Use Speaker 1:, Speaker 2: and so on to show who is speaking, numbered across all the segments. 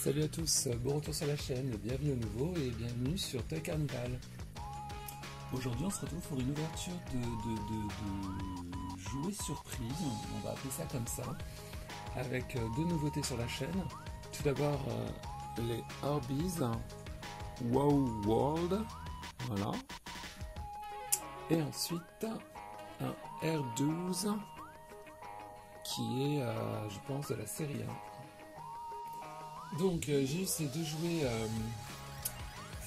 Speaker 1: Salut à tous, bon retour sur la chaîne, bienvenue à nouveau et bienvenue sur Toy Carnival. Aujourd'hui on se retrouve pour une ouverture de jouets surprise, on va appeler ça comme ça, avec deux nouveautés sur la chaîne. Tout d'abord les Orbeez Wow World, voilà. Et ensuite un R12 qui est, je pense, de la série 1. Donc j'ai eu ces deux jouets,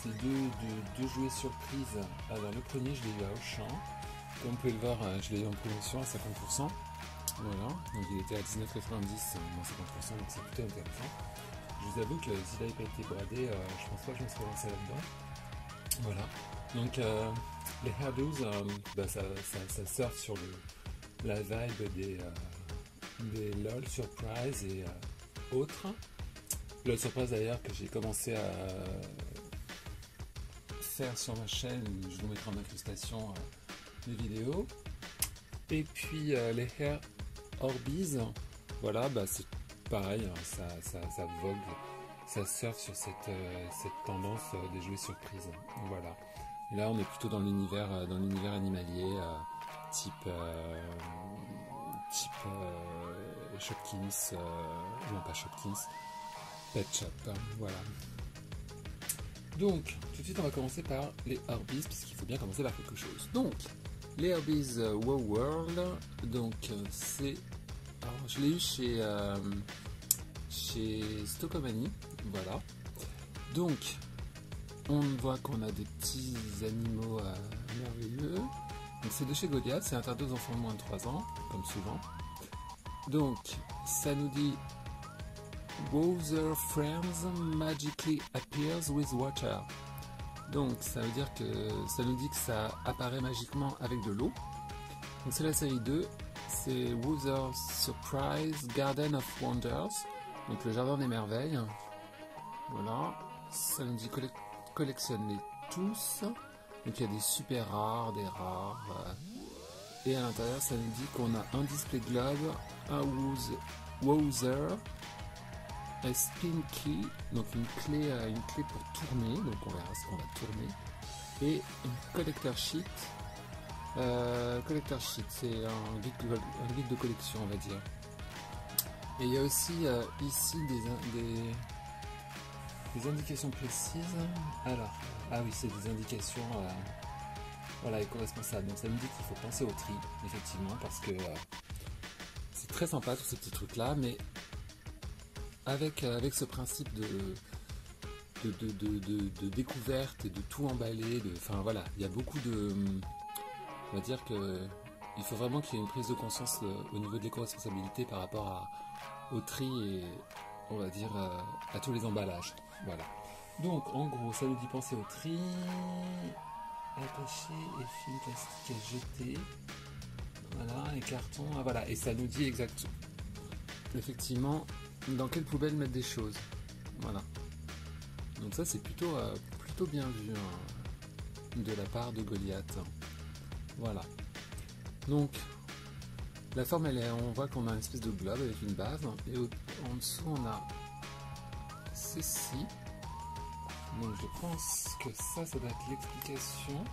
Speaker 1: deux jouets surprises. Alors le premier je l'ai eu à Auchan, comme vous pouvez le voir je l'ai eu en promotion à 50%, voilà, donc il était à 19,90 moins 50%, donc c'est plutôt intéressant. Je vous avoue que s'il n'avait pas été bradé, je pense pas que je me serais lancé là-dedans. Voilà, donc les R12, ça surfe sur la vibe des LOL Surprise et autres. LOL Surprise d'ailleurs que j'ai commencé à faire sur ma chaîne, je vous mettrai en incrustation des vidéos. Et puis les Hair Orbeez, voilà, c'est pareil, ça vogue, ça surfe sur cette tendance des jouets surprises. Voilà. Et là on est plutôt dans l'univers animalier, type Shopkins, non pas Shopkins, Pet Shop, voilà. Donc, tout de suite, on va commencer par les Orbeez, puisqu'il faut bien commencer par quelque chose. Donc, les Orbeez Wow World, donc c'est... Alors, je l'ai eu chez Stockomanie, voilà. Donc, on voit qu'on a des petits animaux merveilleux. Donc, c'est de chez Goliath, c'est interdit aux enfants de moins de 3 ans, comme souvent. Donc, ça nous dit... Wowzer Friends magically appears with water. Donc ça veut dire que ça nous dit que ça apparaît magiquement avec de l'eau. Donc c'est la série 2, c'est Wowzer Surprise Garden of Wonders, donc le jardin des merveilles. Voilà, ça nous dit collectionne-les tous. Donc il y a des super rares, des rares. Et à l'intérieur ça nous dit qu'on a un display globe, un Wowzer, un spin key, donc une clé pour tourner, donc on verra ce qu'on va tourner, et une collector sheet. Collector sheet, c'est un guide de collection, on va dire. Et il y a aussi ici des indications précises. Alors, ah oui, c'est des indications voilà, éco-responsables. Donc ça me dit qu'il faut penser au tri, effectivement, parce que c'est très sympa tous ces petits trucs là, mais avec ce principe de découverte et de tout emballer, enfin voilà, il y a beaucoup de... On va dire qu'il faut vraiment qu'il y ait une prise de conscience au niveau de l'éco-responsabilité par rapport au tri et, on va dire, à tous les emballages. Voilà. Donc, en gros, ça nous dit penser au tri, attaché et film plastique à jeter. Voilà, et carton, voilà. Et ça nous dit exactement, effectivement, dans quelle poubelle mettre des choses. Voilà. Donc ça c'est plutôt bien vu de la part de Goliath. Voilà. Donc la forme on voit qu'on a une espèce de globe avec une base et en dessous on a ceci. Donc je pense que ça doit être l'explication.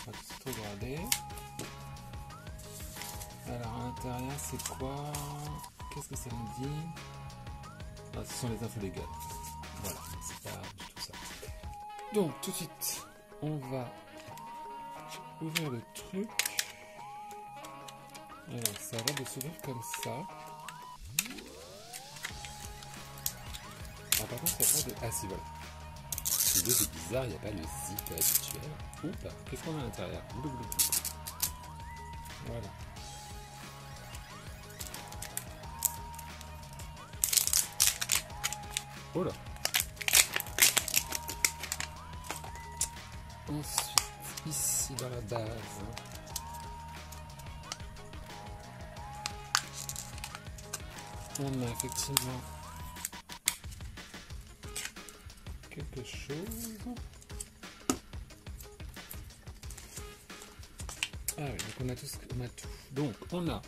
Speaker 1: On va tout de suite regarder. Alors à l'intérieur c'est quoi? Qu'est-ce que ça nous dit? Ah, ce sont les infos légales. Voilà, c'est pas du tout ça. Donc tout de suite, on va ouvrir le truc. Alors ça va de s'ouvrir comme ça. Alors par contre ça pas de... Ah si voilà. C'est bizarre, il n'y a pas le zip habituel. Oups, qu'est-ce qu'on a à l'intérieur? Voilà. Oh là. Ensuite, ici dans la base, on a effectivement quelque chose. Ah oui, donc on a tout. Donc on a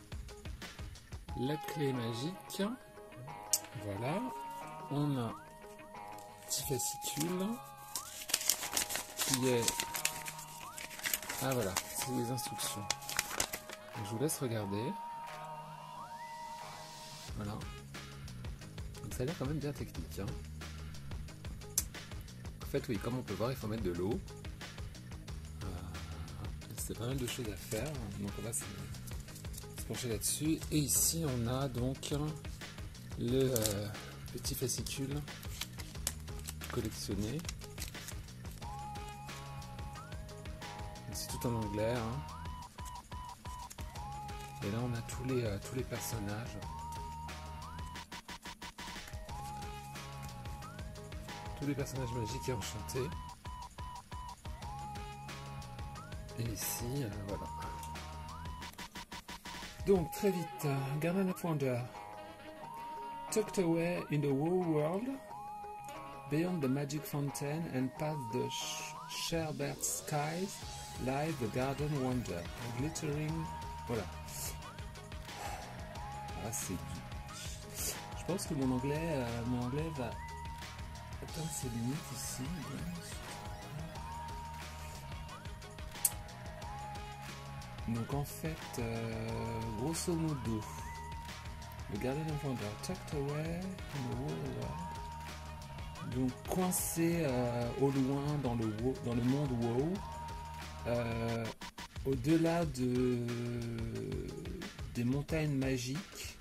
Speaker 1: la clé magique. Voilà. On a un petit fascicule qui est... Ah voilà, c'est les instructions. Donc, je vous laisse regarder. Voilà. Donc ça a l'air quand même bien technique. Hein. En fait, oui, comme on peut voir, il faut mettre de l'eau. C'est pas mal de choses à faire. Donc on va se pencher là-dessus. Et ici, on a donc le petit fascicule collectionné. C'est tout en anglais. Hein. Et là, on a tous les personnages. Tous les personnages magiques et enchantés. Et ici, voilà. Donc, très vite, Garden of Wonder. Tucked away in the whole world, beyond the magic fountain and past the sherbet skies, lies the Garden Wonder, a glittering... Voilà. Ah, c'est du... Je pense que mon anglais va atteindre ses limites ici. Donc en fait, grosso modo, le Garden of Wonder, tucked away in the world. Donc coincé au loin dans le monde WoW, au-delà des montagnes magiques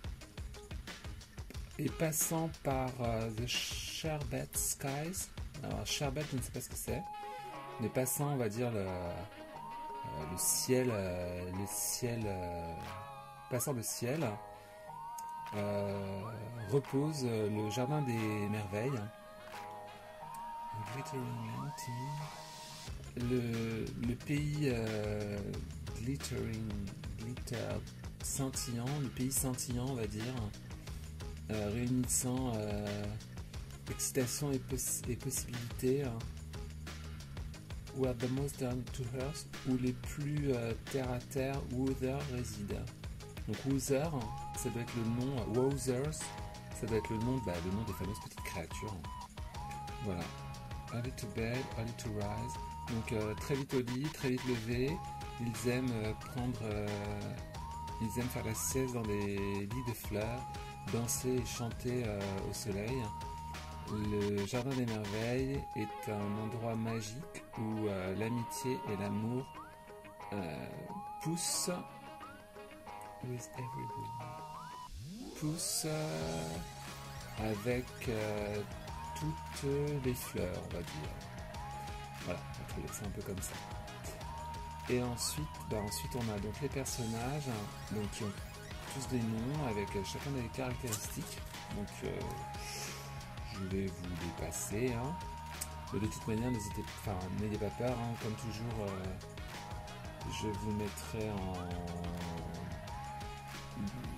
Speaker 1: et passant par the Sherbet Skies. Alors Sherbet, je ne sais pas ce que c'est, mais passant, on va dire le ciel, passant le ciel, repose le jardin des merveilles. Le pays scintillant, le pays scintillant, on va dire, réunissant excitation et possibilités. Where the most down to earth, où les plus terre à terre, Wother réside. Donc Wother, ça doit être le nom, Wothers, ça doit être le nom des fameuses petites créatures. Voilà. Early to bed, early to rise. Donc très vite au lit, très vite levé. Ils aiment ils aiment faire la sieste dans des lits de fleurs, danser et chanter au soleil. Le Jardin des Merveilles est un endroit magique où l'amitié et l'amour poussent avec toutes les fleurs, on va dire. Voilà, on va trouver ça un peu comme ça. Et ensuite, on a donc les personnages donc, qui ont tous des noms avec chacun des caractéristiques. Donc je vais vous les passer. Hein. De toute manière, n'ayez pas peur. Hein. Comme toujours, je vous mettrai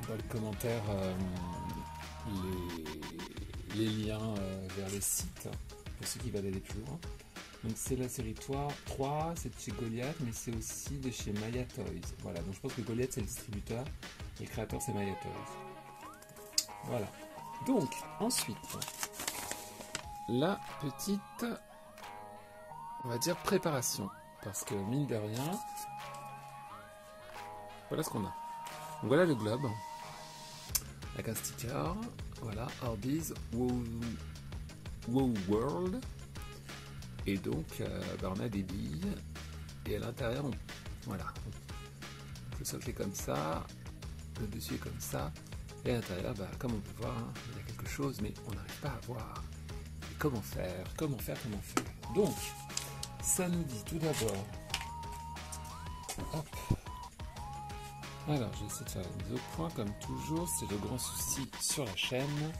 Speaker 1: dans les commentaires les liens vers les sites pour ceux qui veulent aller plus loin. Donc c'est la série 3, c'est de chez Goliath, mais c'est aussi de chez Maya Toys. Voilà, donc je pense que Goliath c'est le distributeur et le créateur c'est Maya Toys. Voilà. Donc ensuite, la petite, on va dire préparation, parce que mine de rien, voilà ce qu'on a. Donc voilà le globe, avec un sticker, voilà, Orbeez WoW World, et donc on a des billes, et à l'intérieur, voilà, le socle est comme ça, le dessus est comme ça, et à l'intérieur, comme on peut voir, hein, il y a quelque chose, mais on n'arrive pas à voir. Et comment faire. Donc, ça nous dit tout d'abord, hop, alors je vais essayer de faire une mise au point comme toujours, c'est le grand souci sur la chaîne.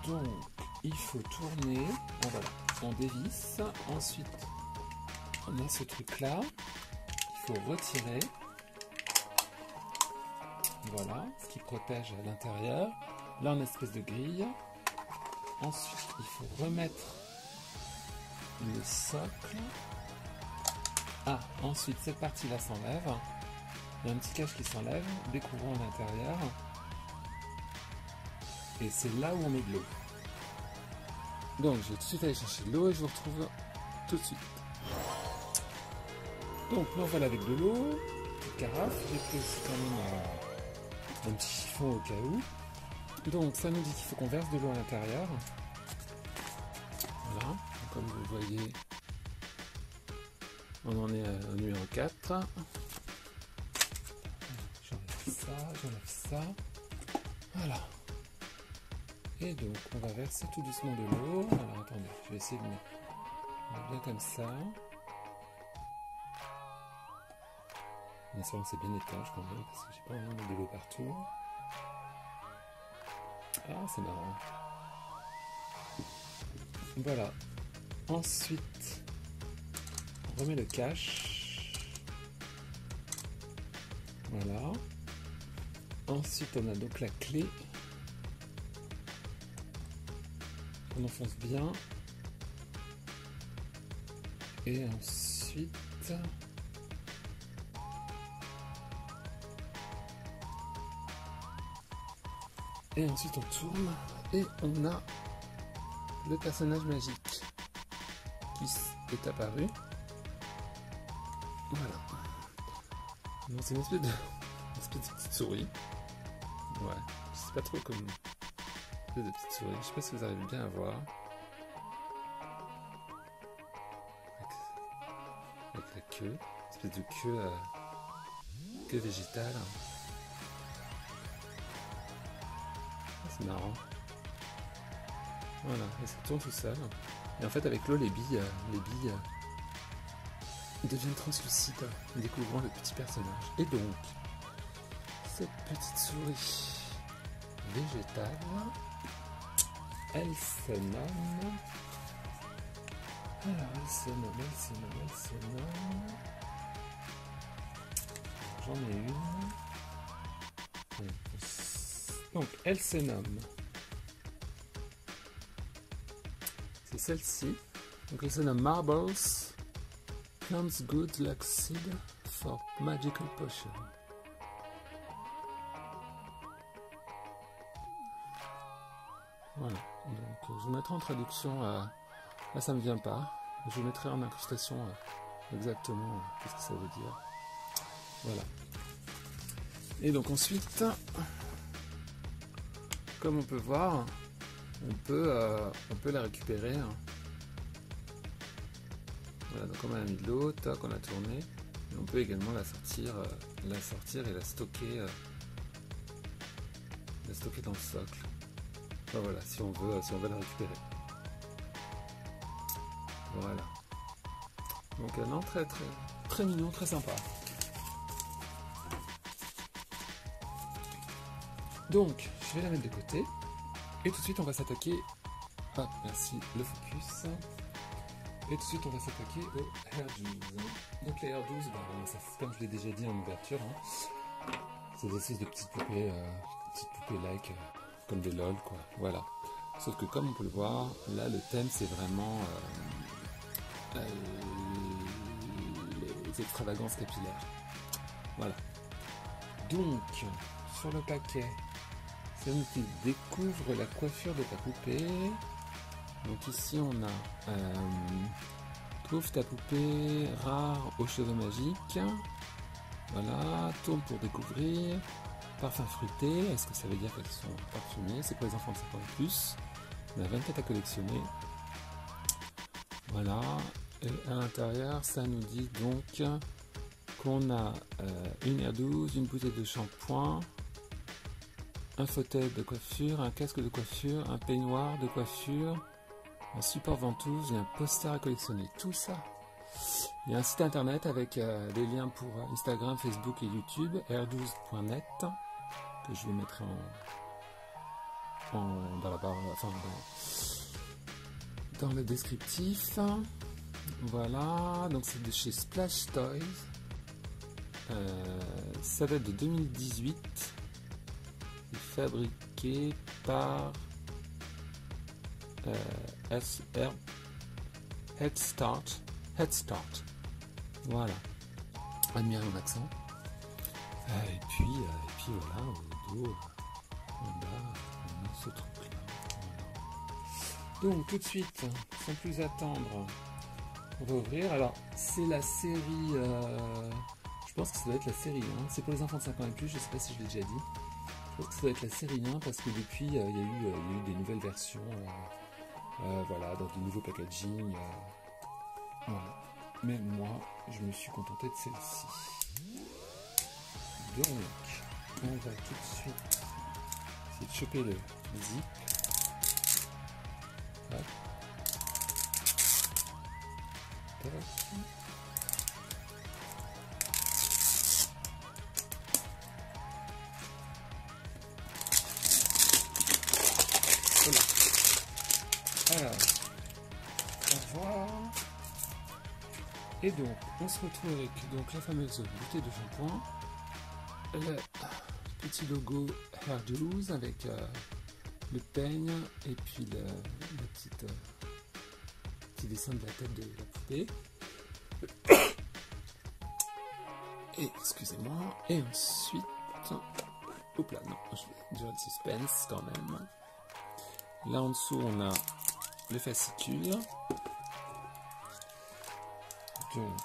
Speaker 1: Donc, il faut tourner, voilà, on dévisse, ensuite on a ce truc là, il faut retirer, voilà, ce qui protège à l'intérieur. Là on a une espèce de grille, ensuite il faut remettre le socle. Ah, ensuite cette partie là s'enlève, il y a un petit cache qui s'enlève, découvrons à l'intérieur, et c'est là où on met de l'eau. Donc je vais tout de suite aller chercher de l'eau et je vous retrouve tout de suite. Donc nous voilà avec de l'eau, petite carafe, j'ai pris aussi quand même un petit chiffon au cas où. Donc ça nous dit qu'il faut qu'on verse de l'eau à l'intérieur. Voilà, donc, comme vous le voyez, on en est au numéro 4. J'enlève ça. Voilà. Et donc on va verser tout doucement de l'eau. Alors attendez, je vais essayer de mettre bien comme ça. En espérant que c'est bien étanche quand même, parce que j'ai pas envie de mettre de l'eau partout. Ah, c'est marrant. Voilà. Ensuite, on remet le cache. Voilà. Ensuite, on a donc la clé. On enfonce bien. Et ensuite... Et ensuite on tourne et on a le personnage magique qui est apparu. Voilà. Donc c'est une espèce de petite souris. Ouais, je sais pas trop comme une espèce de petite souris. Je sais pas si vous arrivez bien à voir. Avec la queue. Une espèce de queue végétale. C'est marrant. Voilà, et ça tourne tout seul. Et en fait, avec l'eau, les billes deviennent translucides, découvrant le petit personnage. Et donc, cette petite souris végétale, elle se nomme... Alors, elle se nomme... J'en ai une. Donc, elle se nomme... C'est celle-ci. Donc, elle se nomme Marbles Plants Good Luck Seed for Magical Potion. Voilà. Donc, je vous mettrai en traduction... Là, ça ne me vient pas. Je vous mettrai en incrustation exactement qu'est-ce que ça veut dire. Voilà. Et donc, ensuite... Comme on peut voir, on peut la récupérer. Voilà, donc on a mis de l'eau, toc, on a tourné. Et on peut également la sortir et la stocker dans le socle. Enfin, voilà, si on veut la récupérer. Voilà. Donc non, très mignon, très sympa. Donc, je vais la mettre de côté. Et tout de suite, on va s'attaquer... Ah, merci, le focus. Et tout de suite, on va s'attaquer aux Air 12. Donc les Air 12, comme je l'ai déjà dit en ouverture, c'est des espèces de petites poupées like, comme des LOL, quoi. Voilà. Sauf que comme on peut le voir, là, le thème, c'est vraiment les extravagances capillaires. Voilà. Donc, sur le paquet... Ça nous dit découvre la coiffure de ta poupée. Donc ici on a trouve ta poupée rare aux cheveux magiques. Voilà, tourne pour découvrir. Parfum fruité, est-ce que ça veut dire qu'elles sont parfumées? C'est pour les enfants de 5 ans et plus. On a 24 à collectionner. Voilà, et à l'intérieur ça nous dit donc qu'on a une Air 12, une bouteille de shampoing, un fauteuil de coiffure, un casque de coiffure, un peignoir de coiffure, un support ventouse et un poster à collectionner. Tout ça. Il y a un site internet avec des liens pour Instagram, Facebook et YouTube, air12.net, que je vous mettrai dans la barre, enfin dans le descriptif. Voilà, donc c'est de chez Splash Toys. Ça date de 2018. Fabriqué par Head Start. Voilà. Admirez mon accent. Et puis voilà, au dos, en bas, on a ce truc-là. Voilà. Donc tout de suite, sans plus attendre, on va ouvrir. Alors c'est la série, je pense que ça doit être la série 1. C'est pour les enfants de 5 ans et plus, je ne sais pas si je l'ai déjà dit. Je pense que ça doit être la série 1 parce que depuis il y a eu des nouvelles versions, voilà, dans de nouveaux packaging. Voilà. Mais moi, je me suis contenté de celle-ci. Donc, on va tout de suite essayer de choper le zip. Hop. Tac. Voilà. Alors, au revoir. Et donc, on se retrouve avec donc, la fameuse bouteille de shampoing, le petit logo Hairdo's avec le peigne et puis le petit dessin de la tête de la poupée. Et excusez-moi. Et ensuite, hop là, non, je vais dire le suspense quand même. Là en dessous, on a le fascicule. Donc,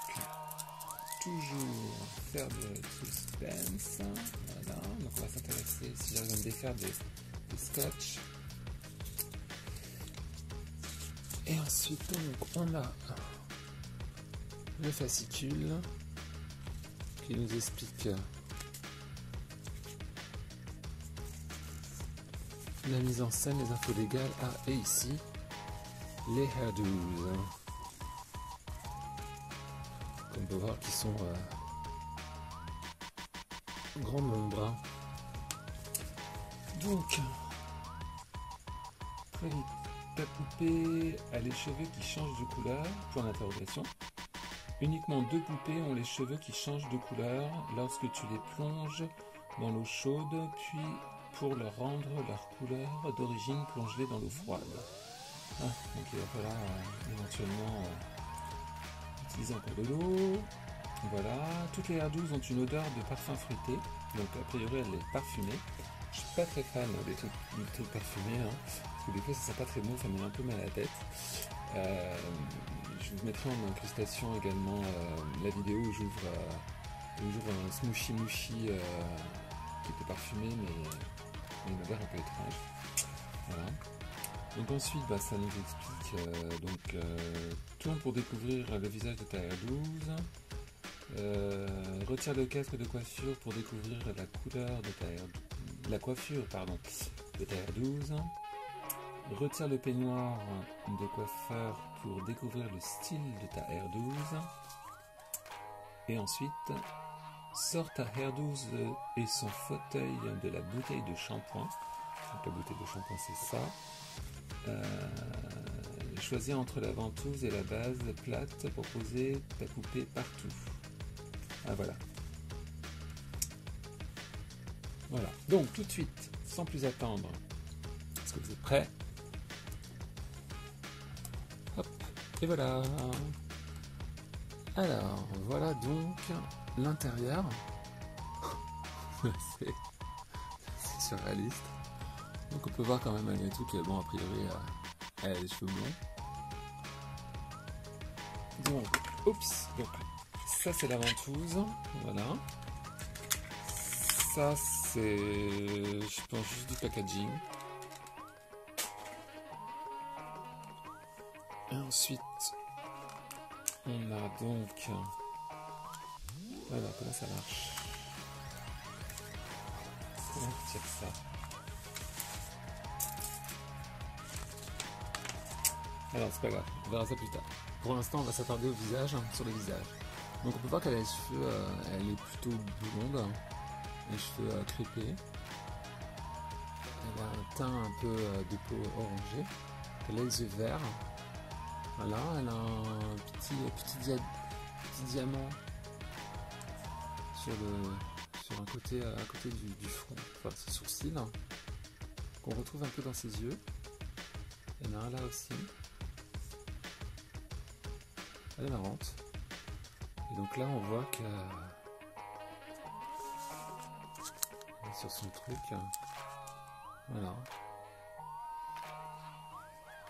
Speaker 1: toujours faire de suspense. Voilà, donc on va s'intéresser si j'arrive à me défaire des scotch. Et ensuite, donc, on a le fascicule qui nous explique la mise en scène, les infos légales. Ah, et ici, les Hairdo's. On peut voir qu'ils sont grand nombre. Donc, ta poupée a les cheveux qui changent de couleur, point d'interrogation. Uniquement 2 poupées ont les cheveux qui changent de couleur lorsque tu les plonges dans l'eau chaude, puis pour leur rendre leur couleur d'origine, plonge-les dans l'eau froide. Ah, donc il va falloir éventuellement utiliser encore de l'eau. Voilà, toutes les Hairdo's ont une odeur de parfum fruité, donc a priori elle est parfumée. Je suis pas très fan des trucs parfumés, hein, parce que des fois ça sent pas très bon, ça me met un peu mal à la tête. Je vous mettrai en incrustation également la vidéo où j'ouvre un smooshy mouchi qui était parfumé mais une odeur un peu étrange. Voilà. Donc ensuite, ça nous explique tourne pour découvrir le visage de ta Hairdo's. Retire le casque de coiffure pour découvrir la couleur de la coiffure de ta Hairdo's. Retire le peignoir de coiffeur pour découvrir le style de ta Hairdo's. Et ensuite, sors ta Hairdo's et son fauteuil de la bouteille de shampoing. Donc la bouteille de shampoing, c'est ça. Choisis entre la ventouse et la base plate pour poser ta poupée partout. Ah voilà. Voilà. Donc tout de suite, sans plus attendre, est-ce que vous êtes prêts? Hop, et voilà. Alors, voilà donc l'intérieur. c'est surréaliste. Donc on peut voir quand même malgré tout que, bon, a priori, elle a les cheveux blonds. Donc, oups, donc ça c'est la ventouse, voilà. Ça c'est, je pense, juste du packaging. Et ensuite, on a donc, voilà, comment ça marche? Comment on tire ça? Alors c'est pas grave, on verra ça plus tard. Pour l'instant on va s'attarder au visage, sur le visage. Donc on peut voir qu'elle a les cheveux, elle est plutôt blonde, les cheveux crépés. Elle a un teint un peu de peau orangée. Elle a les yeux verts. Voilà, elle a un petit diamant sur un côté, à côté du front, enfin ses sourcils, qu'on retrouve un peu dans ses yeux. Il y en a un là aussi. Elle est marrante. Et donc là on voit qu'elle est sur son truc. Voilà.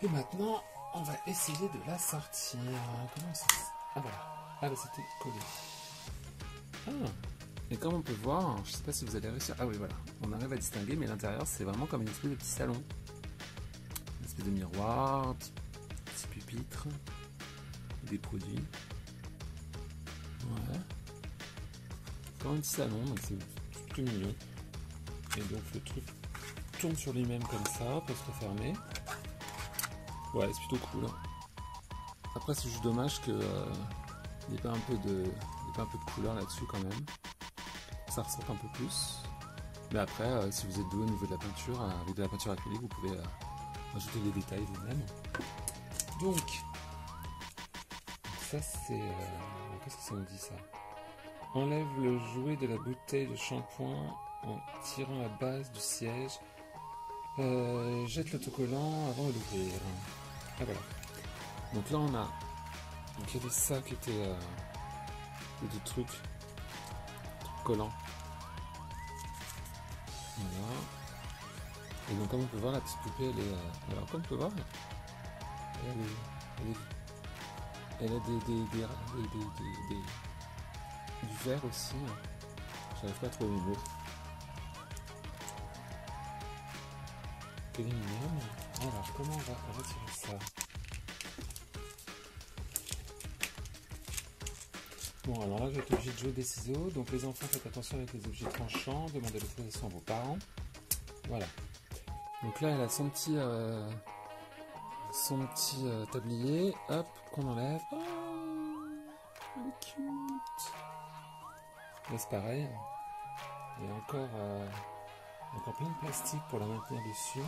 Speaker 1: Et maintenant, on va essayer de la sortir. Comment ça... Ah voilà. Ah bah c'était collé. Ah. Et comme on peut voir, je sais pas si vous allez réussir. Ah oui voilà. On arrive à distinguer, mais l'intérieur c'est vraiment comme une espèce de petit salon. Une espèce de miroir, petit pupitre, des produits. Ouais. Comme un petit salon, donc c'est tout mignon. Et donc le truc tourne sur lui-même comme ça, peut se refermer. Ouais, c'est plutôt cool. Après, c'est juste dommage que il n'y ait pas un peu de couleur là-dessus quand même. Ça ressort un peu plus. Mais après, si vous êtes doué au niveau de la peinture, avec de la peinture acrylique, vous pouvez ajouter des détails vous-même. Donc, ça c'est... qu'est-ce que ça nous dit ça? Enlève le jouet de la bouteille de shampoing en tirant la base du siège. Jette l'autocollant avant de l'ouvrir. Ah voilà. Donc là on a... Donc il y avait ça qui était... des trucs collants. Voilà. Et donc comme on peut voir, la petite poupée, elle est... alors comme on peut voir, elle a du verre aussi. J'arrive pas à trouver mes mots. Quelle est mignonne. Alors comment on va retirer ça? Bon alors là je vais être obligé de jouer des ciseaux. Donc les enfants, faites attention avec les objets tranchants. Demandez l'autorisation à vos parents. Voilà. Donc là elle a son petit tablier. Hop, qu'on enlève. Oh, elle est cute. Là c'est pareil. Il y a encore plein de plastique pour la maintenir dessus.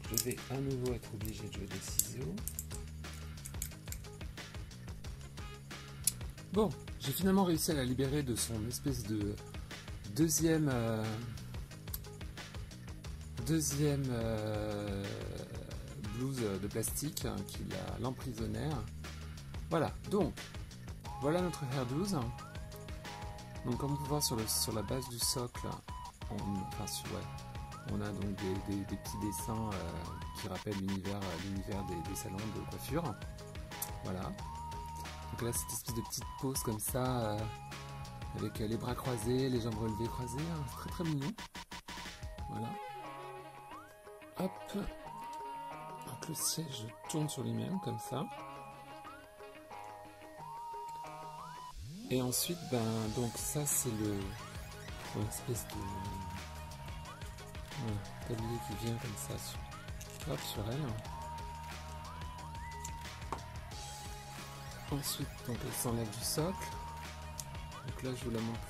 Speaker 1: Je vais à nouveau être obligé de jouer des ciseaux. Bon, j'ai finalement réussi à la libérer de son espèce de deuxième blouse de plastique qui l'emprisonnait. Voilà, donc voilà notre Hair 12. Donc comme on peut voir sur la base du socle, on a donc des petits dessins qui rappellent l'univers des salons de coiffure. Voilà. Donc là, cette espèce de petite pose comme ça, avec les bras croisés, les jambes relevées croisées, hein, c'est très très mignon. Voilà. Hop. Donc le siège tourne sur lui-même comme ça. Et ensuite, donc ça c'est une espèce de tablier qui vient comme ça sur elle. Ensuite, donc elle s'enlève du socle. Donc là, je vous la montre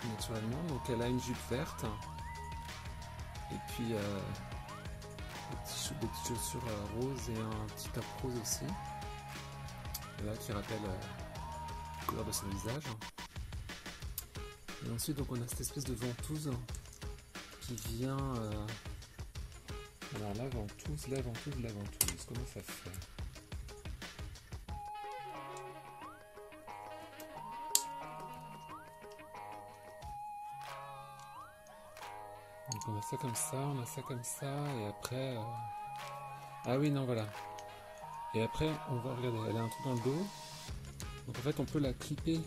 Speaker 1: naturellement. Donc elle a une jupe verte. Et puis des petites chaussures roses et un petit top rose aussi. Là, qui rappelle la couleur de son visage. Et ensuite, donc on a cette espèce de ventouse qui vient... Alors la ventouse, comment ça se fait? Donc on a ça comme ça, et après... Ah oui, non, voilà. Et après, on va regarder, elle a un truc dans le dos. Donc en fait, on peut la clipper.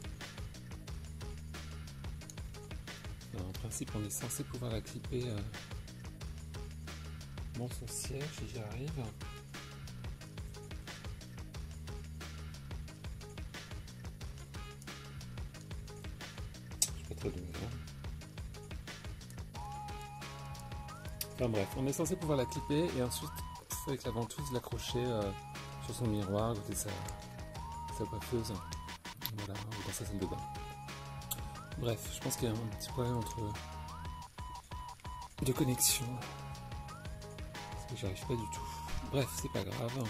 Speaker 1: Alors, en principe, on est censé pouvoir la clipper dans son siège, si j'y arrive. Je suis pas très doué, hein. Enfin bref, on est censé pouvoir la clipper et ensuite, avec la ventouse, l'accrocher sur son miroir, côté sa coiffeuse. Voilà, dans sa salle de bain. Bref, je pense qu'il y a un petit problème de connexion. Parce que j'y arrive pas du tout. Bref, c'est pas grave.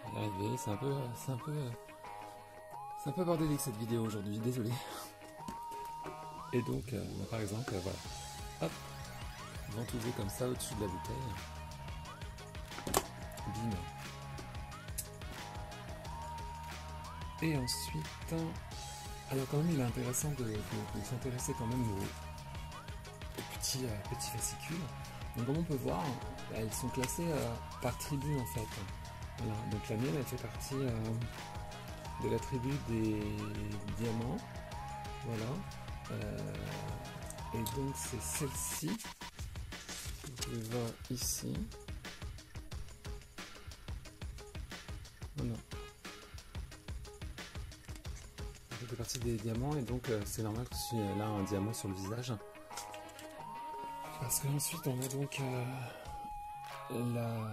Speaker 1: On va y arriver, c'est un peu bordélique cette vidéo aujourd'hui, désolé. Et donc, par exemple, voilà. Hop, ventousé comme ça au-dessus de la bouteille. Bim. Et ensuite, alors quand même il est intéressant de s'intéresser quand même aux petits fascicules. Donc comme on peut voir, elles sont classées par tribu en fait. Voilà. Donc la mienne elle fait partie de la tribu des diamants. Voilà. Et donc c'est celle-ci. Vous pouvez voir ici. Voilà. Ça fait partie des diamants et donc c'est normal que si elle a un diamant sur le visage. Parce qu'ensuite on a donc la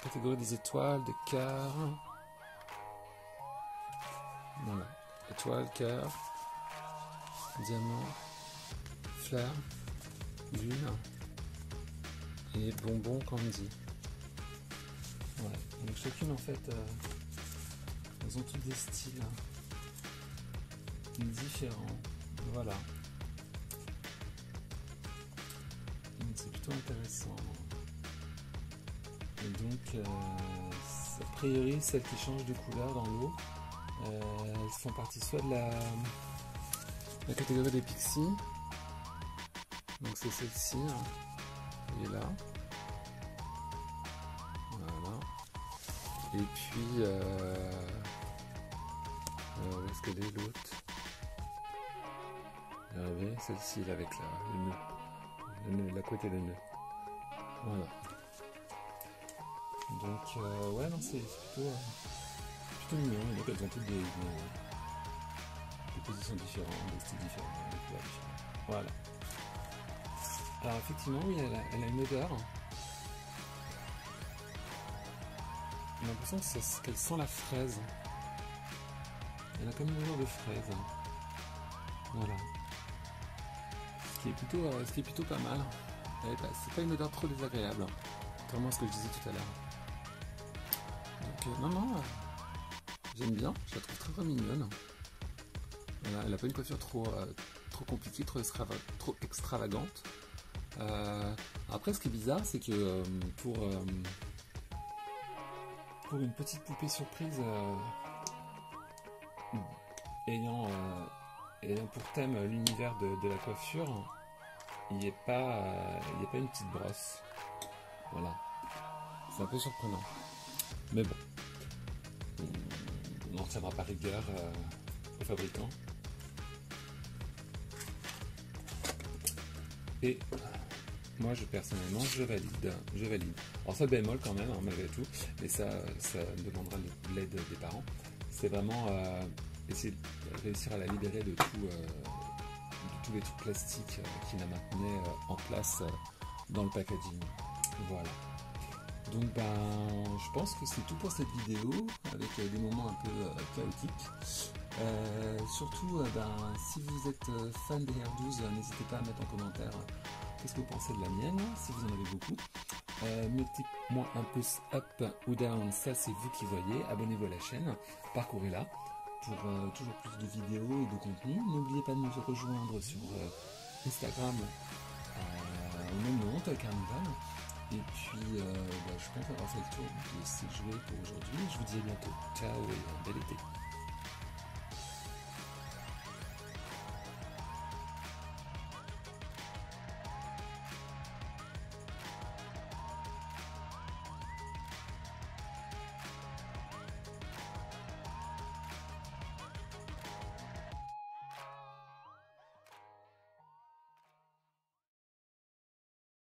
Speaker 1: catégorie des étoiles, de cœur. Voilà. Étoile, cœur, diamant, fleur, lune et bonbon candy. Voilà. Donc chacune en fait, elles ont tous des styles différents. Voilà. Donc c'est plutôt intéressant. Et donc a priori celles qui changent de couleur dans l'eau, elles font partie soit de la catégorie des pixies. Donc c'est celle-ci, elle est là. Voilà. Et puis où est-ce qu'elle est l'autre? Regardez, celle-ci là avec le nœud, la côté de nœud. Voilà. Donc ouais non c'est plutôt mignon. Et donc elles ont toutes des positions différentes, des styles différents, des couleurs différentes. Voilà. Alors effectivement oui elle a une odeur. J'ai l'impression qu'elle sent la fraise. Elle a comme une odeur de fraise. Voilà. Ce qui est plutôt pas mal. C'est pas une odeur trop désagréable. Contrairement à ce que je disais tout à l'heure. Donc non, j'aime bien. Je la trouve très mignonne. Voilà, elle n'a pas une coiffure trop compliquée, trop extravagante. Après ce qui est bizarre c'est que pour une petite poupée surprise ayant pour thème l'univers de la coiffure, il n'y a pas une petite brosse. Voilà. C'est un peu surprenant. Mais bon. On n'en retiendra pas rigueur au fabricant. Et moi personnellement je valide. Alors ça bémol quand même malgré tout, mais ça demandera l'aide des parents. C'est vraiment essayer de réussir à la libérer de tous les trucs plastiques qui la maintenaient en place dans le packaging. Voilà. Donc je pense que c'est tout pour cette vidéo avec des moments un peu chaotiques. Surtout si vous êtes fan des Air 12, n'hésitez pas à mettre en commentaire qu'est-ce que vous pensez de la mienne, si vous en avez beaucoup. Mettez-moi un pouce up ou down, ça c'est vous qui voyez. Abonnez-vous à la chaîne, parcourez-la pour toujours plus de vidéos et de contenu. N'oubliez pas de nous rejoindre sur Instagram au même nom, Carnival. Et puis je pense avoir fait le tour de ces jouets pour aujourd'hui. Je vous dis à bientôt. Ciao et bel été.